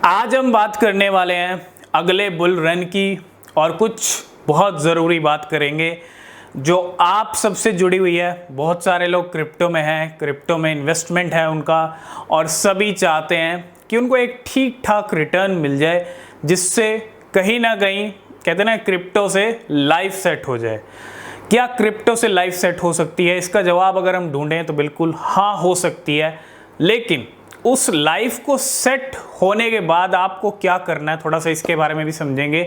आज हम बात करने वाले हैं अगले बुल रन की और कुछ बहुत ज़रूरी बात करेंगे जो आप सबसे जुड़ी हुई है। बहुत सारे लोग क्रिप्टो में हैं, क्रिप्टो में इन्वेस्टमेंट है उनका और सभी चाहते हैं कि उनको एक ठीक ठाक रिटर्न मिल जाए जिससे कहीं ना कहीं कहते हैं ना क्रिप्टो से लाइफ सेट हो जाए। क्या क्रिप्टो से लाइफ सेट हो सकती है? इसका जवाब अगर हम ढूंढें तो बिल्कुल हाँ हो सकती है, लेकिन उस लाइफ को सेट होने के बाद आपको क्या करना है थोड़ा सा इसके बारे में भी समझेंगे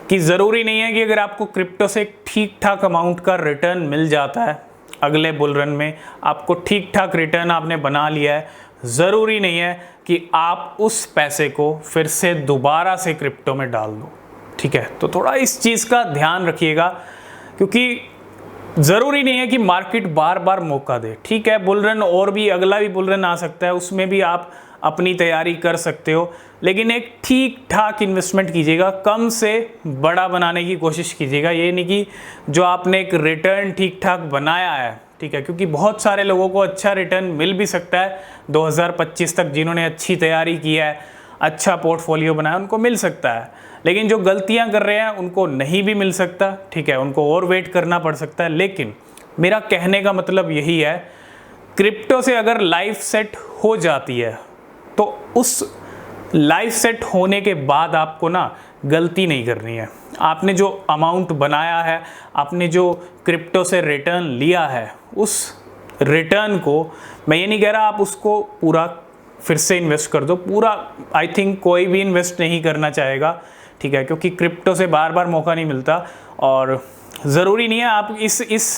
कि ज़रूरी नहीं है कि अगर आपको क्रिप्टो से एक ठीक ठाक अमाउंट का रिटर्न मिल जाता है अगले बुल रन में, आपको ठीक ठाक रिटर्न आपने बना लिया है, ज़रूरी नहीं है कि आप उस पैसे को फिर से दोबारा से क्रिप्टो में डाल दो। ठीक है, तो थोड़ा इस चीज़ का ध्यान रखिएगा क्योंकि ज़रूरी नहीं है कि मार्केट बार बार मौका दे। ठीक है, बुल रन और भी अगला भी बुल रन आ सकता है, उसमें भी आप अपनी तैयारी कर सकते हो, लेकिन एक ठीक ठाक इन्वेस्टमेंट कीजिएगा, कम से बड़ा बनाने की कोशिश कीजिएगा। ये नहीं कि जो आपने एक रिटर्न ठीक ठाक बनाया है, ठीक है, क्योंकि बहुत सारे लोगों को अच्छा रिटर्न मिल भी सकता है 2025 तक, जिन्होंने अच्छी तैयारी की है, अच्छा पोर्टफोलियो बनाया, उनको मिल सकता है, लेकिन जो गलतियां कर रहे हैं उनको नहीं भी मिल सकता। ठीक है, उनको और वेट करना पड़ सकता है। लेकिन मेरा कहने का मतलब यही है, क्रिप्टो से अगर लाइफ सेट हो जाती है तो उस लाइफ सेट होने के बाद आपको ना गलती नहीं करनी है। आपने जो अमाउंट बनाया है, आपने जो क्रिप्टो से रिटर्न लिया है, उस रिटर्न को मैं ये नहीं कह रहा आप उसको पूरा फिर से इन्वेस्ट कर दो, पूरा आई थिंक कोई भी इन्वेस्ट नहीं करना चाहेगा। ठीक है, क्योंकि क्रिप्टो से बार बार मौका नहीं मिलता और ज़रूरी नहीं है आप इस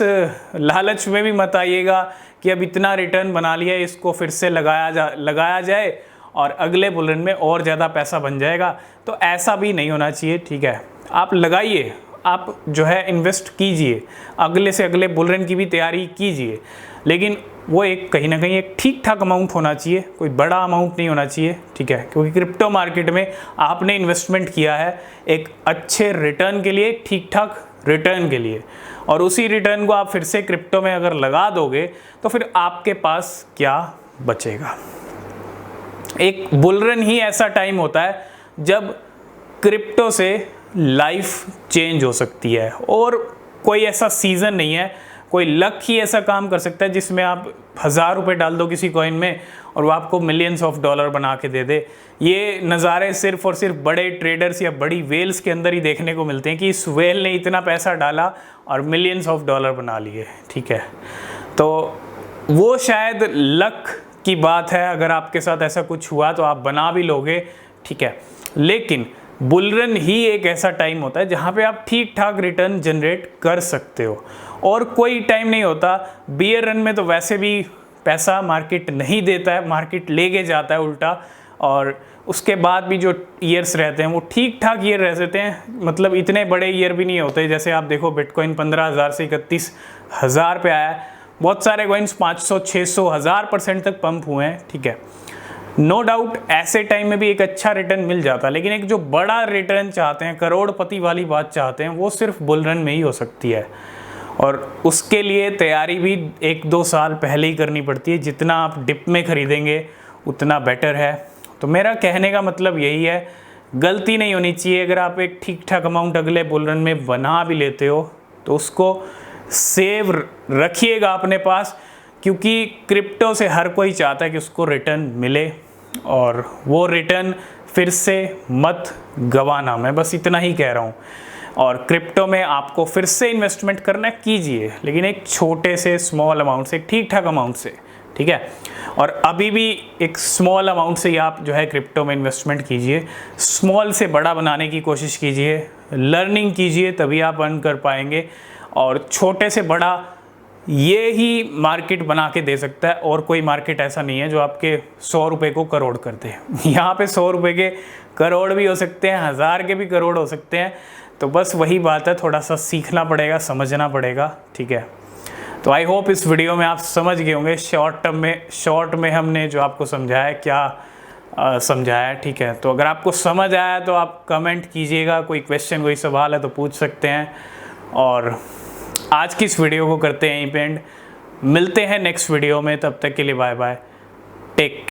लालच में भी मत आइएगा कि अब इतना रिटर्न बना लिया है, इसको फिर से लगाया जाए और अगले बुल रन में और ज़्यादा पैसा बन जाएगा। तो ऐसा भी नहीं होना चाहिए। ठीक है, आप लगाइए, आप जो है इन्वेस्ट कीजिए, अगले से अगले बुल रन की भी तैयारी कीजिए, लेकिन वो एक कहीं ना कहीं एक ठीक ठाक अमाउंट होना चाहिए, कोई बड़ा अमाउंट नहीं होना चाहिए। ठीक है, क्योंकि क्रिप्टो मार्केट में आपने इन्वेस्टमेंट किया है एक अच्छे रिटर्न के लिए, ठीक ठाक रिटर्न के लिए, और उसी रिटर्न को आप फिर से क्रिप्टो में अगर लगा दोगे तो फिर आपके पास क्या बचेगा। एक बुल रन ही ऐसा टाइम होता है जब क्रिप्टो से लाइफ चेंज हो सकती है, और कोई ऐसा सीज़न नहीं है, कोई लक ही ऐसा काम कर सकता है जिसमें आप 1000 रुपये डाल दो किसी कॉइन में और वो आपको मिलियंस ऑफ डॉलर बना के दे दे। ये नज़ारे सिर्फ और सिर्फ बड़े ट्रेडर्स या बड़ी वेल्स के अंदर ही देखने को मिलते हैं कि इस वेल ने इतना पैसा डाला और मिलियंस ऑफ डॉलर बना लिए। ठीक है, तो वो शायद लक की बात है, अगर आपके साथ ऐसा कुछ हुआ तो आप बना भी लोगे। ठीक है, लेकिन बुल रन ही एक ऐसा टाइम होता है जहाँ पे आप ठीक ठाक रिटर्न जनरेट कर सकते हो, और कोई टाइम नहीं होता। बियर रन में तो वैसे भी पैसा मार्केट नहीं देता है, मार्केट लेके जाता है उल्टा, और उसके बाद भी जो ईयर्स रहते हैं वो ठीक ठाक ईयर रह सकते हैं, मतलब इतने बड़े ईयर भी नहीं होते। जैसे आप देखो बिटकॉइन 15,000 से 31,000 पे आया है, बहुत सारे कॉइन्स 500, 600, 1000% तक पंप हुए हैं। ठीक है, नो डाउट ऐसे टाइम में भी एक अच्छा रिटर्न मिल जाता है, लेकिन एक जो बड़ा रिटर्न चाहते हैं, करोड़पति वाली बात चाहते हैं, वो सिर्फ बुल रन में ही हो सकती है, और उसके लिए तैयारी भी 1-2 साल पहले ही करनी पड़ती है। जितना आप डिप में ख़रीदेंगे उतना बेटर है। तो मेरा कहने का मतलब यही है, गलती नहीं होनी चाहिए। अगर आप एक ठीक ठाक अमाउंट अगले बुल रन में बना भी लेते हो तो उसको सेव रखिएगा अपने पास, क्योंकि क्रिप्टो से हर कोई चाहता है कि उसको रिटर्न मिले, और वो रिटर्न फिर से मत गंवाना। मैं बस इतना ही कह रहा हूँ। और क्रिप्टो में आपको फिर से इन्वेस्टमेंट करना कीजिए, लेकिन एक छोटे से स्मॉल अमाउंट से, एक ठीक ठाक अमाउंट से। ठीक है, और अभी भी एक स्मॉल अमाउंट से ही आप जो है क्रिप्टो में इन्वेस्टमेंट कीजिए, स्मॉल से बड़ा बनाने की कोशिश कीजिए, लर्निंग कीजिए, तभी आप अर्न कर पाएंगे। और छोटे से बड़ा ये ही मार्केट बना के दे सकता है, और कोई मार्केट ऐसा नहीं है जो आपके 100 रुपये को करोड़ कर दे। यहाँ पे 100 रुपये के करोड़ भी हो सकते हैं, 1000 के भी करोड़ हो सकते हैं। तो बस वही बात है, थोड़ा सा सीखना पड़ेगा, समझना पड़ेगा। ठीक है, तो आई होप इस वीडियो में आप समझ गए होंगे शॉर्ट में हमने जो आपको समझाया है, क्या समझाया है। ठीक है, तो अगर आपको समझ आया तो आप कमेंट कीजिएगा, कोई क्वेश्चन, कोई सवाल है तो पूछ सकते हैं। और आज की इस वीडियो को करते हैं यहीं पे एंड, मिलते हैं नेक्स्ट वीडियो में, तब तक के लिए बाय बाय, टेक।